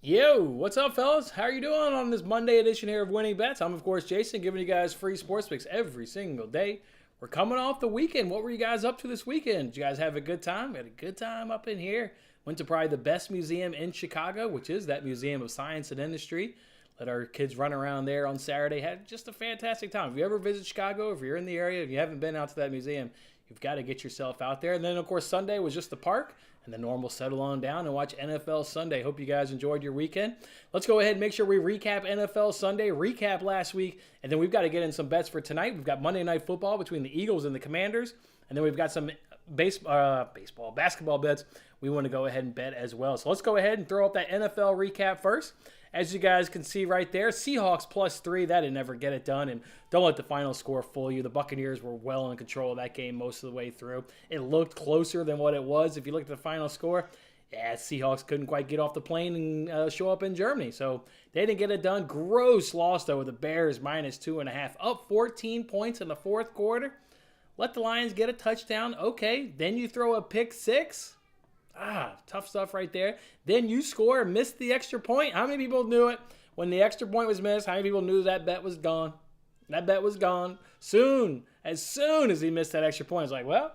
Yo, what's up, fellas? How are you doing on this Monday edition here of Winning Bets? I'm, of course, Jason, giving you guys free sports picks every single day. We're coming off the weekend. What were you guys up to this weekend? Did you guys have a good time? We had a good time up in here. Went to probably the best museum in Chicago, which is that Museum of Science and Industry. Let our kids run around there on Saturday. Had just a fantastic time. If you ever visit Chicago, if you're in the area, if you haven't been out to that museum, you've got to get yourself out there. And then, of course, Sunday was just the park. And the normal settle on down and watch NFL Sunday. Hope you guys enjoyed your weekend. Let's go ahead and make sure we recap NFL Sunday, recap last week, and then we've got to get in some bets for tonight. We've got Monday Night Football between the Eagles and the Commanders, and then we've got some basketball bets we want to go ahead and bet as well. So let's go ahead and throw up that NFL recap first. As you guys can see right there, Seahawks +3. That didn't ever get it done. And don't let the final score fool you. The Buccaneers were well in control of that game most of the way through. It looked closer than what it was. If you look at the final score, yeah, Seahawks couldn't quite get off the plane and show up in Germany. So they didn't get it done. Gross loss, though, with the Bears -2.5. Up 14 points in the fourth quarter. Let the Lions get a touchdown. Okay, then you throw a pick six. Tough stuff right there. Then you score, missed the extra point. How many people knew it when the extra point was missed? How many people knew that bet was gone? That bet was gone. As soon as he missed that extra point, it's like, well,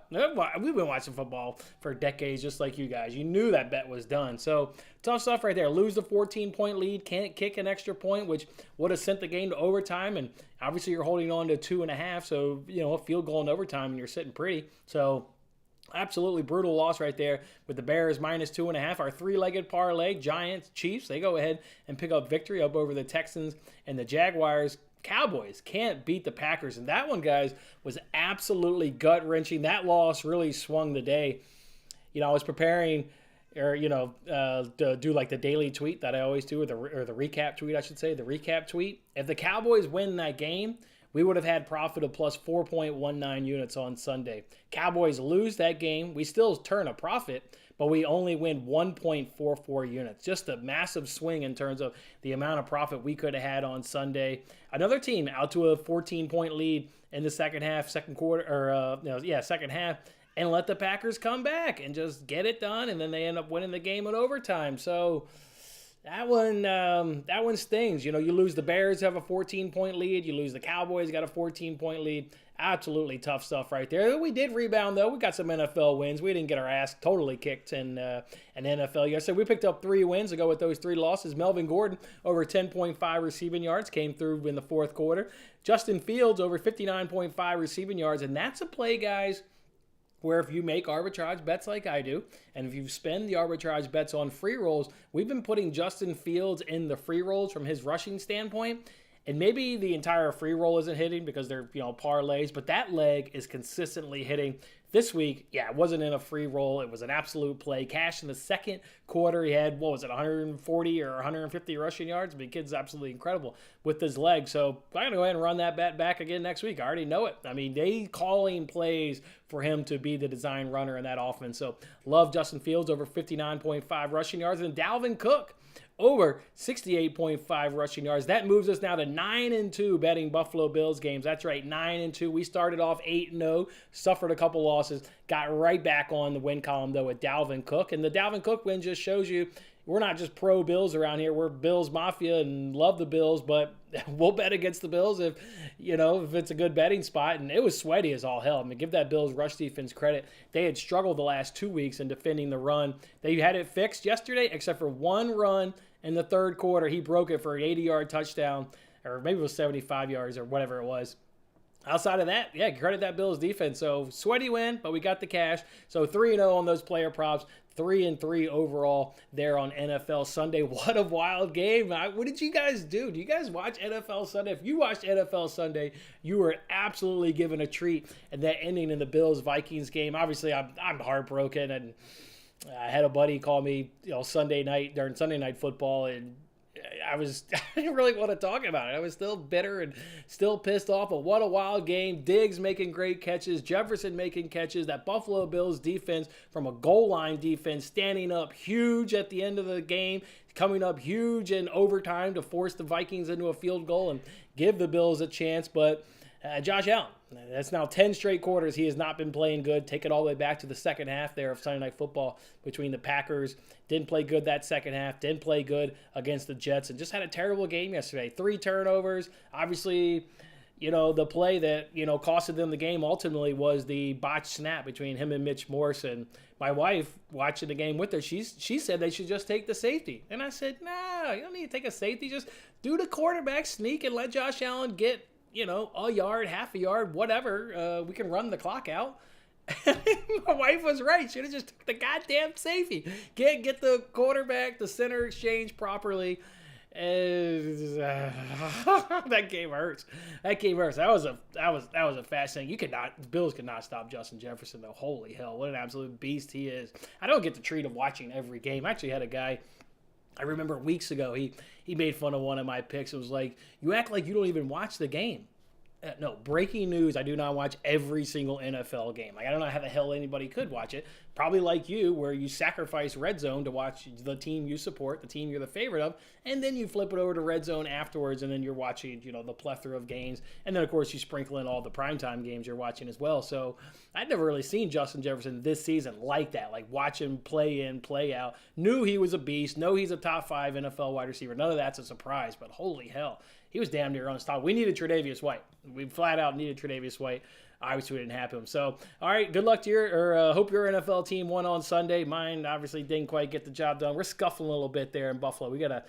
we've been watching football for decades just like you guys. You knew that bet was done. So tough stuff right there. Lose the 14-point lead, can't kick an extra point, which would have sent the game to overtime. And obviously you're holding on to 2.5. So, a field goal in overtime and you're sitting pretty. So absolutely brutal loss right there with the Bears -2.5. Our three-legged parlay, Giants, Chiefs, they go ahead and pick up victory up over the Texans and the Jaguars. Cowboys can't beat the Packers. And that one, guys, was absolutely gut-wrenching. That loss really swung the day. I was preparing to do like the daily tweet that I always do, or the recap tweet, I should say, the recap tweet. If the Cowboys win that game, we would have had profit of plus 4.19 units on Sunday. Cowboys lose that game. We still turn a profit, but we only win 1.44 units. Just a massive swing in terms of the amount of profit we could have had on Sunday. Another team out to a 14-point lead in the second half, second half, and let the Packers come back and just get it done, and then they end up winning the game in overtime. So that one stings. You lose the Bears, have a 14-point lead. You lose the Cowboys, got a 14-point lead. Absolutely tough stuff right there. We did rebound, though. We got some NFL wins. We didn't get our ass totally kicked in an NFL yesterday. We picked up 3 wins to go with those 3 losses. Melvin Gordon, over 10.5 receiving yards, came through in the fourth quarter. Justin Fields, over 59.5 receiving yards. And that's a play, guys, where if you make arbitrage bets like I do, and if you spend the arbitrage bets on free rolls, we've been putting Justin Fields in the free rolls from his rushing standpoint. And maybe the entire free roll isn't hitting because they're, parlays, but that leg is consistently hitting. This week, it wasn't in a free roll. It was an absolute play. Cash in the second quarter, he had, 140 or 150 rushing yards? The kid's absolutely incredible with his leg. So I'm going to go ahead and run that bet back again next week. I already know it. I mean, they calling plays for him to be the design runner in that offense. So love Justin Fields, over 59.5 rushing yards. And Dalvin Cook, over 68.5 rushing yards. That moves us now to 9-2 betting Buffalo Bills games. That's right, 9-2. We started off 8-0, suffered a couple losses, got right back on the win column, though, with Dalvin Cook. And the Dalvin Cook win just shows you we're not just pro Bills around here. We're Bills Mafia and love the Bills, but we'll bet against the Bills if it's a good betting spot. And it was sweaty as all hell. I mean, give that Bills rush defense credit. They had struggled the last 2 weeks in defending the run. They had it fixed yesterday, except for one run in the third quarter. He broke it for an 80-yard touchdown, or maybe it was 75 yards or whatever it was. Outside of that, credit that Bills defense. So sweaty win, but we got the cash. So 3-0 on those player props. 3-3 overall there on NFL Sunday. What a wild game. What did you guys do? Do you guys watch NFL Sunday? If you watched NFL Sunday, you were absolutely given a treat at that ending in the Bills-Vikings game. Obviously, I'm heartbroken, and I had a buddy call me Sunday night during Sunday Night Football, and I didn't really want to talk about it. I was still bitter and still pissed off, but what a wild game. Diggs making great catches, Jefferson making catches, that Buffalo Bills defense from a goal line defense standing up huge at the end of the game, coming up huge in overtime to force the Vikings into a field goal and give the Bills a chance. But Josh Allen. That's now 10 straight quarters. He has not been playing good. Take it all the way back to the second half there of Sunday Night Football between the Packers. Didn't play good that second half. Didn't play good against the Jets. And just had a terrible game yesterday. 3 turnovers. Obviously, the play that, costed them the game ultimately was the botched snap between him and Mitch Morse. And my wife, watching the game with her, she said they should just take the safety. And I said, no, you don't need to take a safety. Just do the quarterback sneak and let Josh Allen get, a yard, half a yard, whatever. We can run the clock out. My wife was right. Should have just took the goddamn safety. Get the quarterback, the center exchange properly. That game hurts. That was a fascinating. The Bills could not stop Justin Jefferson though. Holy hell, what an absolute beast he is. I don't get the treat of watching every game. I actually had a guy, I remember weeks ago, he made fun of one of my picks. It was like, you act like you don't even watch the game. No, breaking news, I do not watch every single NFL game. I don't know how the hell anybody could watch it. Probably like you, where you sacrifice Red Zone to watch the team you support, the team you're the favorite of, and then you flip it over to Red Zone afterwards, and then you're watching, the plethora of games. And then, of course, you sprinkle in all the primetime games you're watching as well. So I'd never really seen Justin Jefferson this season like that, like watch him play in, play out. Knew he was a beast. Know he's a top 5 NFL wide receiver. None of that's a surprise, but holy hell. He was damn near unstoppable. We needed Tre'Davious White. We flat out needed Tre'Davious White. Obviously, we didn't have him. So, all right, good luck to hope your NFL team won on Sunday. Mine obviously didn't quite get the job done. We're scuffling a little bit there in Buffalo. We gotta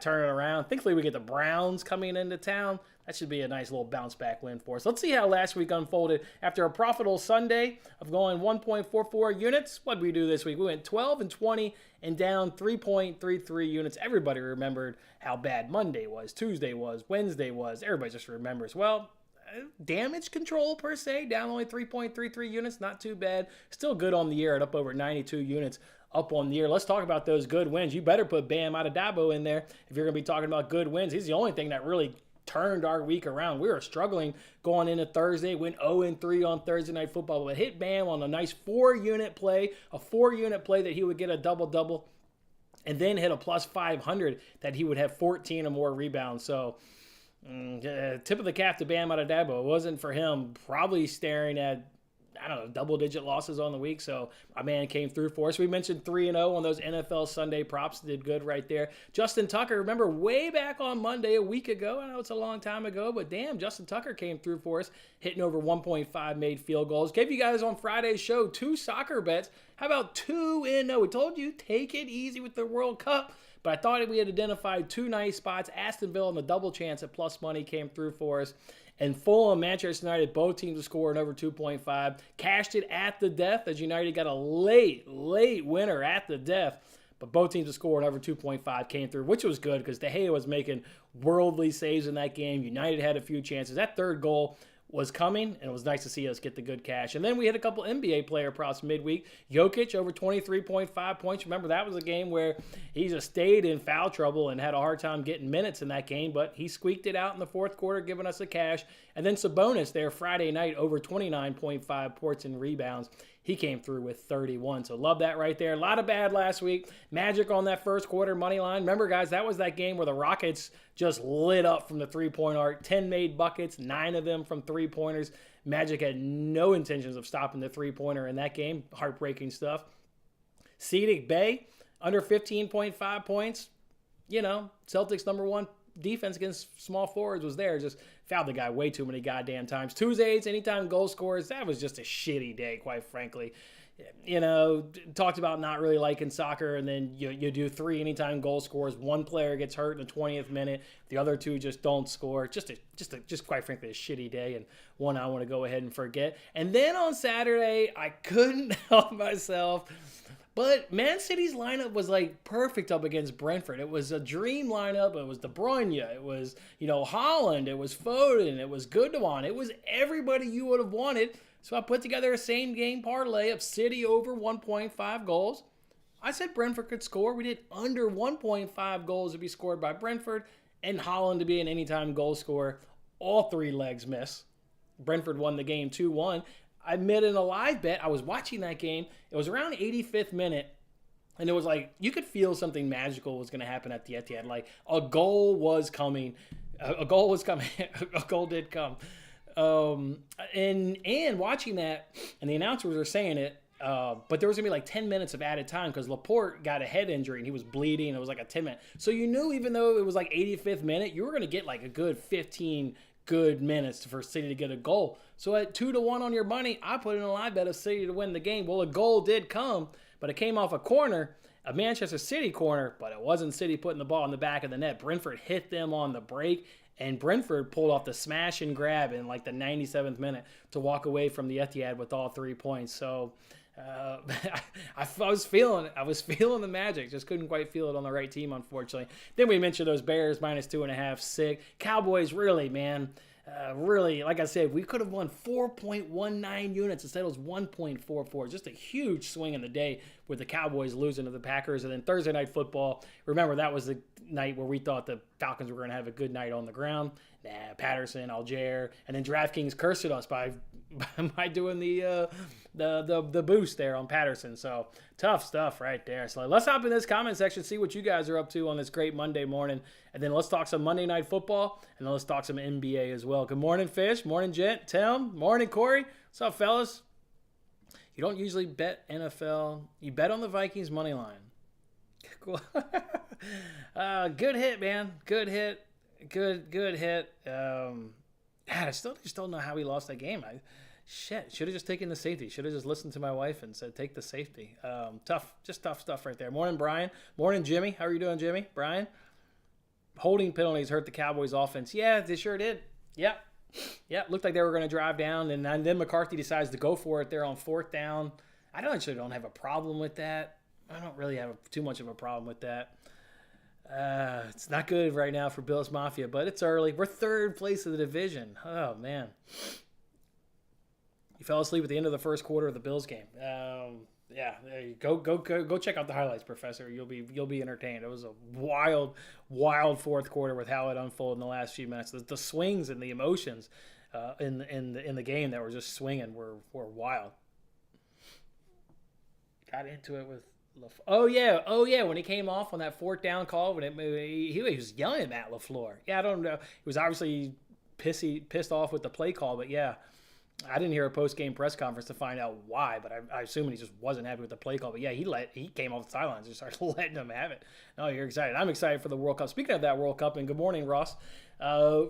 turn it around. Thankfully, we get the Browns coming into town. That should be a nice little bounce back win for us. Let's see how last week unfolded. After a profitable Sunday of going 1.44 units, what did we do this week? We went 12-20 and down 3.33 units. Everybody remembered how bad Monday was, Tuesday was, Wednesday was. Everybody just remembers. Well, damage control per se, down only 3.33 units, not too bad. Still good on the year at up over 92 units up on the year. Let's talk about those good wins. You better put Bam Adebayo in there if you're going to be talking about good wins. He's the only thing that really turned our week around. We were struggling going into Thursday, went 0-3 on Thursday Night Football, but hit Bam on a nice 4-unit play, that he would get a double-double, and then hit a plus 500 that he would have 14 or more rebounds. So tip of the cap to Bam Adebayo. It wasn't for him, probably staring at, double-digit losses on the week. So my man came through for us. We mentioned 3-0 on those NFL Sunday props. Did good right there. Justin Tucker, remember way back on Monday a week ago. I know it's a long time ago, but damn, Justin Tucker came through for us, hitting over 1.5 made field goals. Gave you guys on Friday's show 2 soccer bets. How about 2-0? We told you, take it easy with the World Cup. But I thought we had identified 2 nice spots. Aston Villa and the double chance at plus money came through for us. And Fulham, Manchester United, both teams to score in over 2.5. Cashed it at the death as United got a late winner at the death. But both teams to score in over 2.5 came through, which was good because De Gea was making worldly saves in that game. United had a few chances. That third goal was coming, and it was nice to see us get the good cash. And then we had a couple NBA player props midweek. Jokic over 23.5 points. Remember, that was a game where he just stayed in foul trouble and had a hard time getting minutes in that game, but he squeaked it out in the fourth quarter, giving us the cash. And then Sabonis there Friday night over 29.5 points and rebounds. He came through with 31. So love that right there. A lot of bad last week. Magic on that first quarter money line. Remember, guys, that was that game where the Rockets just lit up from the three-point arc. 10 made buckets, 9 of them from three-pointers. Magic had no intentions of stopping the three-pointer in that game. Heartbreaking stuff. Cedic Bay, under 15.5 points. Celtics number 1 defense against small forwards was there. Just fouled the guy way too many goddamn times. Tuesdays, anytime goal scorers, that was just a shitty day, quite frankly. Talked about not really liking soccer, and then you do 3 anytime goal scores. 1 player gets hurt in the 20th minute. The other 2 just don't score. Just quite frankly a shitty day, and one I want to go ahead and forget. And then on Saturday, I couldn't help myself. But Man City's lineup was like perfect up against Brentford. It was a dream lineup. It was De Bruyne. It was, Haaland. It was Foden. It was Gundogan. It was everybody you would have wanted. So I put together a same game parlay of City over 1.5 goals. I said Brentford could score. We did under 1.5 goals to be scored by Brentford, and Haaland to be an anytime goal scorer. All 3 legs miss. Brentford won the game 2-1. I made in a live bet. I was watching that game. It was around 85th minute, and it was like you could feel something magical was going to happen at the Etihad. Like a goal was coming. A goal was coming. A goal did come. And watching that, and the announcers were saying it, but there was going to be like 10 minutes of added time because Laporte got a head injury and he was bleeding. And it was like a 10-minute. So you knew even though it was like 85th minute, you were going to get like a good 15 good minutes for City to get a goal. So at 2-1 on your money, I put in a live bet of City to win the game. Well, a goal did come, but it came off a corner, a Manchester City corner, but it wasn't City putting the ball in the back of the net. Brentford hit them on the break, and Brentford pulled off the smash and grab in like the 97th minute to walk away from the Etihad with all 3 points. So I was feeling it. I was feeling the magic. Just couldn't quite feel it on the right team, unfortunately. Then we mentioned those Bears -2.5, sick. Cowboys, really, man. Really, like I said, we could have won 4.19 units. Instead, it was 1.44. Just a huge swing in the day with the Cowboys losing to the Packers. And then Thursday Night Football, remember, that was the night where we thought the Falcons were going to have a good night on the ground. Patterson, Algier, and then DraftKings cursed us by doing the boost there on Patterson. So tough stuff right there. So let's hop in this comment section, see what you guys are up to on this great Monday morning, and then let's talk some Monday Night Football, and then let's talk some NBA as well. Good morning, Fish. Morning, Gent. Tim. Morning, Corey. What's up, fellas? You don't usually bet NFL. You bet on the Vikings money line. Cool. Good hit, man. Good hit. Good hit. I still just don't know how he lost that game. Should have just taken the safety. Should have just listened to my wife and said, take the safety. Tough stuff right there. Morning, Brian. Morning, Jimmy. How are you doing, Jimmy? Brian? Holding penalties hurt the Cowboys' offense. Yeah, they sure did. Yep. Looked like they were going to drive down, and then McCarthy decides to go for it there on 4th down. I actually don't have a problem with that. I don't really have too much of a problem with that. It's not good right now for Bills Mafia, but it's early. We're 3rd place of the division. Oh, man. You fell asleep at the end of the first quarter of the Bills game. Yeah, there you go check out the highlights, Professor. You'll be entertained. It was a wild 4th quarter with how it unfolded in the last few minutes. The swings and the emotions in the game that were just swinging were wild. Got into it with Oh yeah, when he came off on that 4th down call, when he was yelling at Matt LaFleur. Yeah, I don't know. He was obviously pissed off with the play call, but yeah, I didn't hear a post-game press conference to find out why, but I assume he just wasn't happy with the play call. But yeah, he came off the sidelines and started letting them have it. Oh, you're excited. I'm excited for the World Cup. Speaking of that World Cup, and good morning, Ross.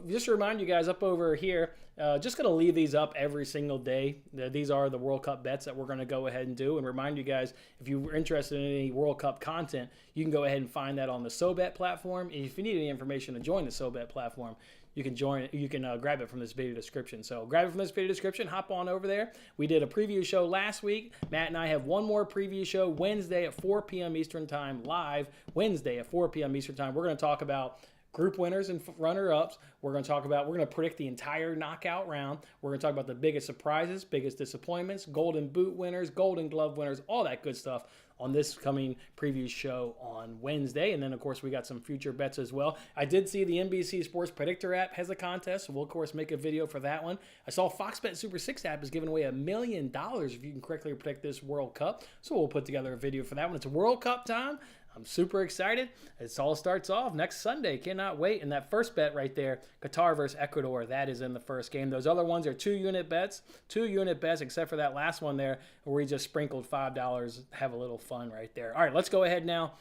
Just to remind you guys up over here, just going to leave these up every single day. These are the World Cup bets that we're going to go ahead and do. And remind you guys, if you're interested in any World Cup content, you can go ahead and find that on the SoBet platform. And if you need any information to join the SoBet platform, you can join it. You can grab it from this video description. So grab it from this video description. Hop on over there. We did a preview show last week. Matt and I have one more preview show Wednesday at 4 p.m. Eastern Time, live Wednesday at 4 p.m. Eastern Time. We're going to talk about group winners and runner-ups. We're going to predict the entire knockout round. We're going to talk about the biggest surprises, biggest disappointments, golden boot winners, golden glove winners, all that good stuff on this coming preview show on Wednesday. And then, of course, we got some future bets as well. I did see the NBC Sports Predictor app has a contest, so we'll, of course, make a video for that one. I saw Fox Bet Super 6 app is giving away $1 million if you can correctly predict this World Cup. So we'll put together a video for that one. It's World Cup time. I'm super excited. It all starts off next Sunday. Cannot wait. And that first bet right there, Qatar versus Ecuador, that is in the first game. Those other ones are 2-unit bets. 2-unit bets, except for that last one there where we just sprinkled $5. Have a little fun right there. All right, let's go ahead now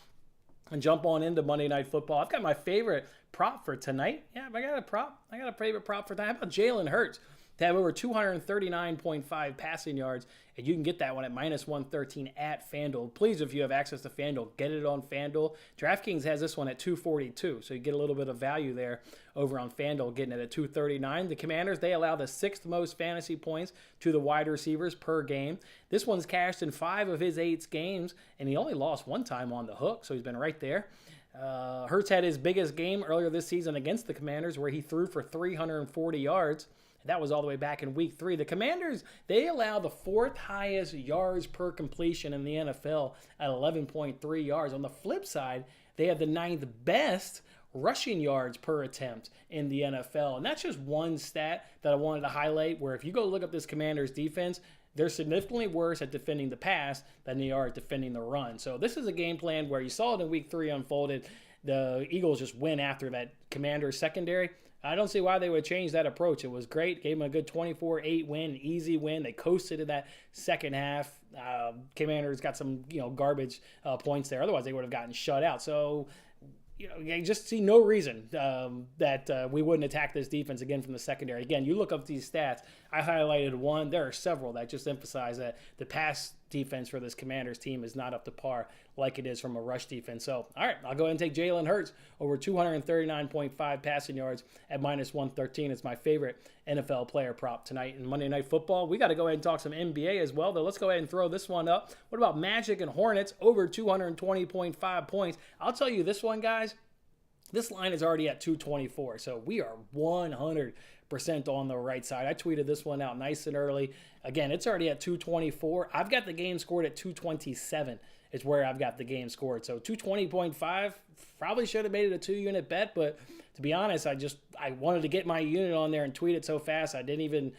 and jump on into Monday Night Football. I've got my favorite prop for tonight. Yeah, I got a prop. I got a favorite prop for tonight. How about Jalen Hurts to have over 239.5 passing yards, and you can get that one at -113 at FanDuel. Please, if you have access to FanDuel, get it on FanDuel. DraftKings has this one at 242, so you get a little bit of value there over on FanDuel, getting it at 239. The Commanders, they allow the 6th most fantasy points to the wide receivers per game. This one's cashed in 5 of his 8 games, and he only lost 1 time on the hook, so he's been right there. Hurts had his biggest game earlier this season against the Commanders where he threw for 340 yards. That was all the way back in week 3. The Commanders, they allow the 4th highest yards per completion in the NFL at 11.3 yards. On the flip side, they have the 9th best rushing yards per attempt in the NFL. And that's just one stat that I wanted to highlight, where if you go look up this Commanders defense, they're significantly worse at defending the pass than they are at defending the run. So this is a game plan where you saw it in week 3 unfolded. The Eagles just went after that Commanders secondary. I don't see why they would change that approach. It was great. Gave them a good 24-8 win, easy win. They coasted in that second half. Commanders got some garbage points there. Otherwise, they would have gotten shut out. So I just see no reason that we wouldn't attack this defense again from the secondary. Again, you look up these stats. I highlighted one. There are several that just emphasize that the pass defense for this Commanders team is not up to par like it is from a rush defense. So, all right, I'll go ahead and take Jalen Hurts over 239.5 passing yards at -113. It's my favorite NFL player prop tonight in Monday Night Football. We got to go ahead and talk some NBA as well, though. Let's go ahead and throw this one up. What about Magic and Hornets over 220.5 points? I'll tell you this one, guys. This line is already at 224, so we are 100% on the right side. I tweeted this one out nice and early. Again, it's already at 224. I've got the game scored at 227 is where I've got the game scored. So 220.5, probably should have made it a 2-unit bet, but to be honest, I wanted to get my unit on there and tweet it so fast I didn't even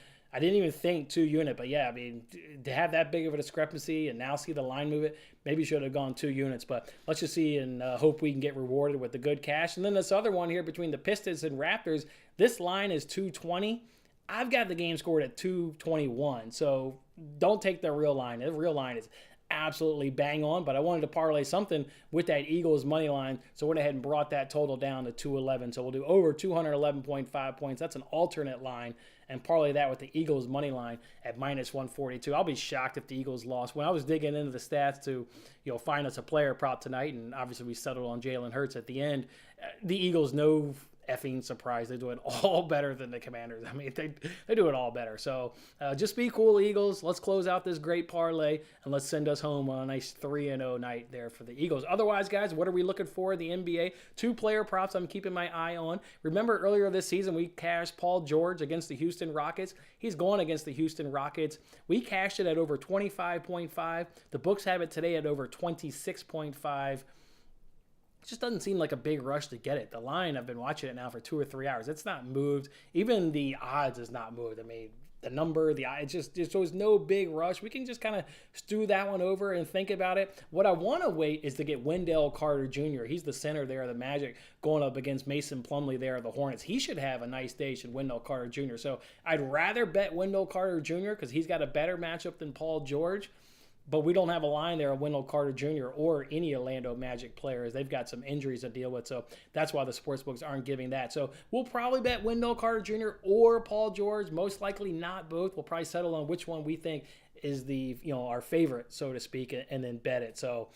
think 2-unit. But yeah, I mean, to have that big of a discrepancy and now see the line move it, maybe should have gone 2 units. But let's just see and hope we can get rewarded with the good cash. And then this other one here between the Pistons and Raptors, this line is 220. I've got the game scored at 221. So don't take the real line. The real line is absolutely bang on, but I wanted to parlay something with that Eagles money line, so went ahead and brought that total down to 211. So we'll do over 211.5 points. That's an alternate line, and parlay that with the Eagles money line at -142. I'll be shocked if the Eagles lost. When I was digging into the stats to find us a player prop tonight, and obviously we settled on Jalen Hurts at the end, the Eagles no effing surprise. They do it all better than the Commanders. I mean, they do it all better. So just be cool, Eagles. Let's close out this great parlay, and let's send us home on a nice 3-0 night there for the Eagles. Otherwise, guys, what are we looking for in the NBA? 2 player props I'm keeping my eye on. Remember earlier this season, we cashed Paul George against the Houston Rockets. He's going against the Houston Rockets. We cashed it at over 25.5. The books have it today at over 26.5. It just doesn't seem like a big rush to get it. The line, I've been watching it now for 2 or 3 hours. It's not moved. Even the odds is not moved. I mean, the number, the odds, just there's no big rush. We can just kind of stew that one over and think about it. What I want to wait is to get Wendell Carter Jr. He's the center there of the Magic going up against Mason Plumlee there of the Hornets. He should have a nice day, should Wendell Carter Jr. So I'd rather bet Wendell Carter Jr. because he's got a better matchup than Paul George. But we don't have a line there of Wendell Carter Jr. or any Orlando Magic players. They've got some injuries to deal with, so that's why the sportsbooks aren't giving that. So we'll probably bet Wendell Carter Jr. or Paul George. Most likely not both. We'll probably settle on which one we think is the our favorite, so to speak, and then bet it. So,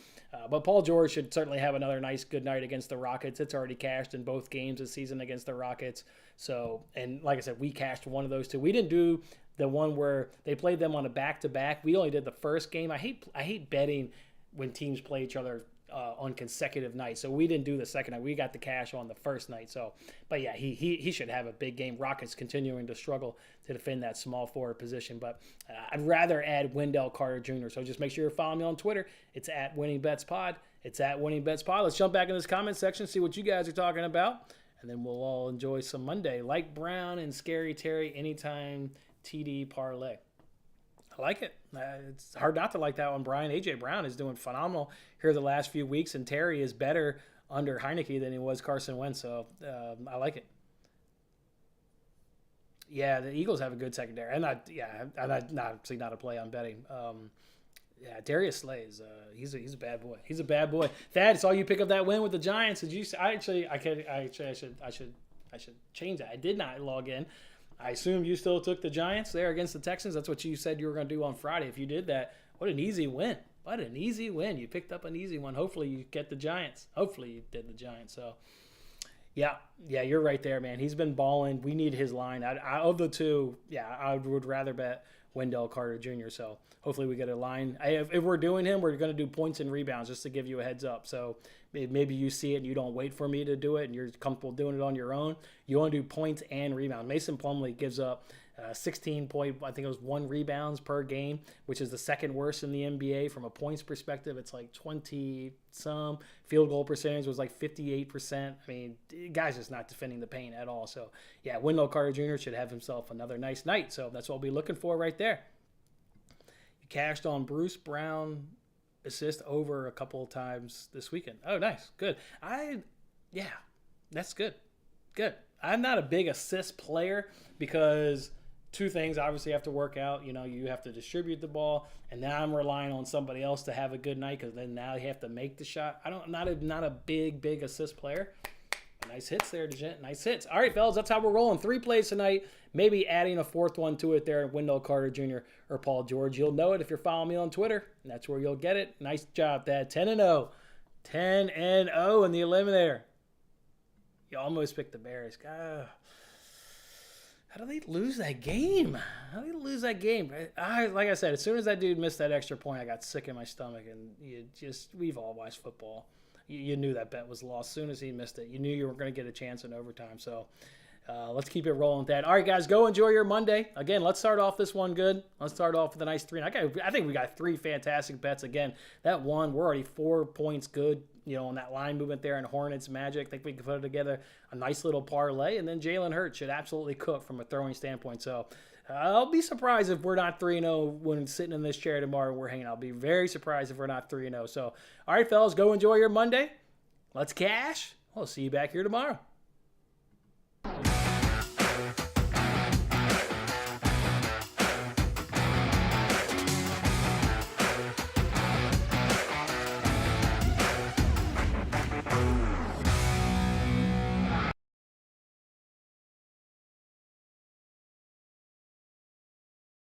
but Paul George should certainly have another nice good night against the Rockets. It's already cashed in both games this season against the Rockets. So, and like I said, we cashed one of those two. We didn't do the one where they played them on a back-to-back. We only did the first game. I hate betting when teams play each other on consecutive nights. So we didn't do the second night. We got the cash on the first night. So, but yeah, he should have a big game. Rockets continuing to struggle to defend that small forward position. But I'd rather add Wendell Carter Jr. So just make sure you're following me on Twitter. It's at WinningBetsPod. It's at WinningBetsPod. Let's jump back in this comment section, see what you guys are talking about. And then we'll all enjoy some Monday. Like Brown and Scary Terry anytime TD parlay. I like it. It's hard not to like that one, Brian. A.J. Brown is doing phenomenal here the last few weeks, and Terry is better under Heineke than he was Carson Wentz, so I like it. Yeah, the Eagles have a good secondary. And obviously not a play I'm betting. Yeah, Darius Slay is he's a bad boy. He's a bad boy. Thad, saw you pick up that win with the Giants. Did you? I should change that. I did not log in. I assume you still took the Giants there against the Texans. That's what you said you were going to do on Friday. If you did that, what an easy win. What an easy win. You picked up an easy one. Hopefully you get the Giants. Hopefully you did the Giants. So, yeah, you're right there, man. He's been balling. We need his line. Of the two, I would rather bet Wendell Carter Jr. So hopefully we get a line. If we're doing him, we're going to do points and rebounds just to give you a heads up. So maybe you see it and you don't wait for me to do it and you're comfortable doing it on your own. You want to do points and rebounds. Mason Plumlee gives up 16 point, I think it was 1 rebounds per game, which is the second worst in the NBA. From a points perspective, it's like 20-some. Field goal percentage was like 58%. I mean, the guy's just not defending the paint at all. So, yeah, Wendell Carter Jr. should have himself another nice night. So that's what we'll be looking for right there. You cashed on Bruce Brown assist over a couple of times this weekend. Oh, nice. Good. That's good. Good. I'm not a big assist player because two things obviously have to work out. You have to distribute the ball, and now I'm relying on somebody else to have a good night because then now you have to make the shot. I'm not a big assist player. Nice hits there, DeGent. Nice hits. All right, fellas, that's how we're rolling. 3 plays tonight, maybe adding a 4th one to it there, Wendell Carter Jr. or Paul George. You'll know it if you're following me on Twitter, and that's where you'll get it. Nice job, Dad. 10-0. 10-0 in the eliminator. You almost picked the Bears. God. How do they lose that game? Like I said, as soon as that dude missed that extra point, I got sick in my stomach, and we've all watched football. You knew that bet was lost as soon as he missed it. You knew you were going to get a chance in overtime. So let's keep it rolling with that. All right, guys, go enjoy your Monday. Again, let's start off this one good. Let's start off with a nice 3. I think we got 3 fantastic bets. Again, that one, we're already 4 points good, on that line movement there in Hornets Magic. I think we can put together a nice little parlay. And then Jalen Hurts should absolutely cook from a throwing standpoint. So I'll be surprised if we're not 3-0 when sitting in this chair tomorrow and we're hanging. I'll be very surprised if we're not 3-0. So, all right, fellas, go enjoy your Monday. Let's cash. We'll see you back here tomorrow.